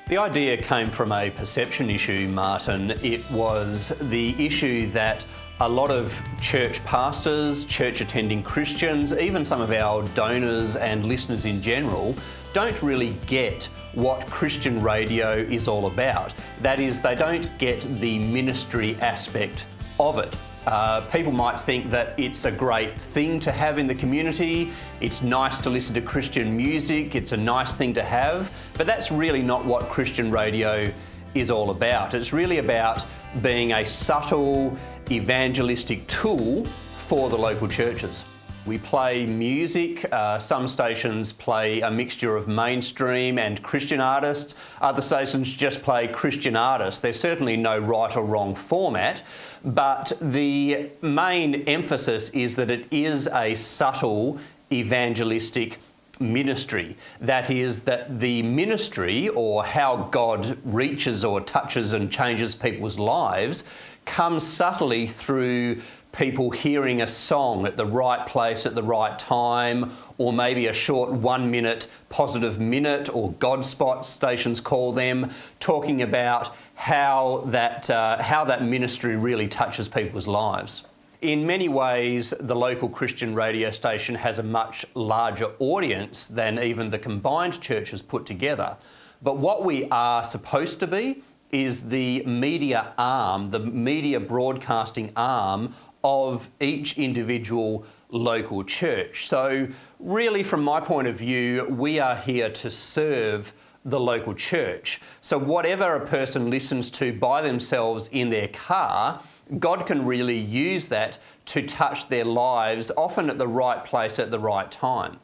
The idea came from a perception issue, Martin. It was the issue that a lot of church pastors, church attending Christians, even some of our donors and listeners in general, don't really get what Christian radio is all about. That is, they don't get the ministry aspect of it. People might think that it's a great thing to have in the community, it's nice to listen to Christian music, it's a nice thing to have, but that's really not what Christian radio is all about. It's really about being a subtle evangelistic tool for the local churches. We play music, some stations play a mixture of mainstream and Christian artists, other stations just play Christian artists. There's certainly no right or wrong format, but the main emphasis is that it is a subtle evangelistic ministry. That is, that the ministry, or how God reaches or touches and changes people's lives, comes subtly through people hearing a song at the right place at the right time, or maybe a short 1 minute positive minute, or God spot stations call them, talking about how that ministry really touches people's lives. In many ways, the local Christian radio station has a much larger audience than even the combined churches put together. But what we are supposed to be is the media arm, the media broadcasting arm of each individual local church. So really, from my point of view, we are here to serve the local church. So whatever a person listens to by themselves in their car, God can really use that to touch their lives, often at the right place at the right time.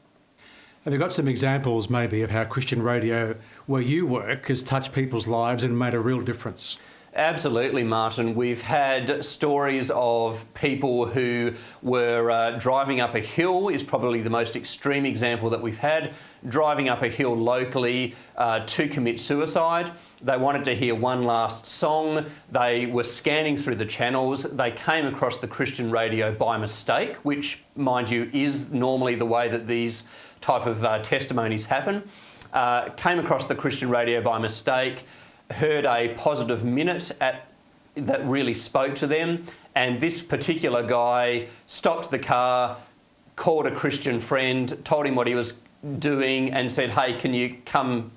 Have you got some examples maybe of how Christian radio, where you work, has touched people's lives and made a real difference? Absolutely, Martin. We've had stories of people who were driving up a hill, is probably the most extreme example that we've had, driving up a hill locally to commit suicide. They wanted to hear one last song. They were scanning through the channels. They came across the Christian radio by mistake, which, mind you, is normally the way that these type of testimonies happen. Came across the Christian radio by mistake, heard a positive minute that really spoke to them, and this particular guy stopped the car, called a Christian friend, told him what he was doing, and said, "Hey, can you come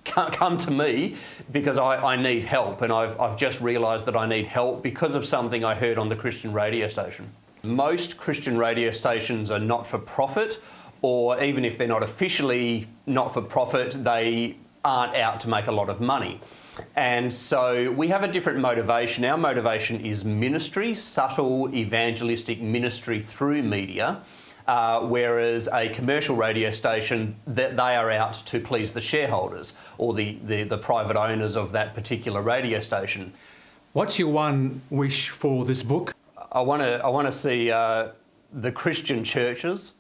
to me, because I need help, and I've just realised that I need help because of something I heard on the Christian radio station." Most Christian radio stations are not-for-profit, or even if they're not officially not-for-profit, they aren't out to make a lot of money. And so we have a different motivation. Our motivation is ministry, subtle evangelistic ministry through media, whereas a commercial radio station, that they are out to please the shareholders or the private owners of that particular radio station. What's your one wish for this book? I want to see the Christian churches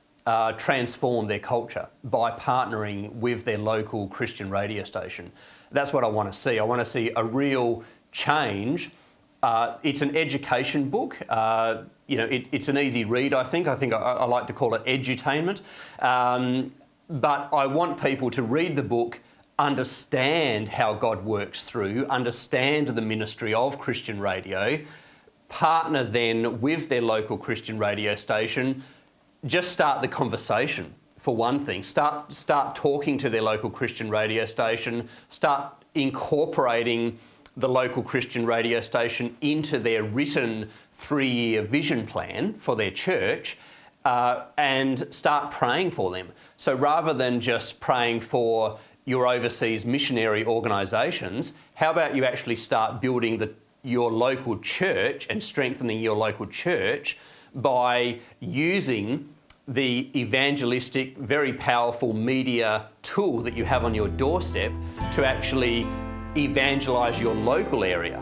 transform their culture by partnering with their local Christian radio station. That's what I want to see. I want to see a real change. It's an education book. It's an easy read, I think. I like to call it edutainment. But I want people to read the book, understand how God works through, understand the ministry of Christian radio, partner then with their local Christian radio station, just start the conversation. For one thing, start talking to their local Christian radio station, start incorporating the local Christian radio station into their written 3-year vision plan for their church, and start praying for them. So rather than just praying for your overseas missionary organisations, how about you actually start building your local church and strengthening your local church by using the evangelistic, very powerful media tool that you have on your doorstep to actually evangelise your local area.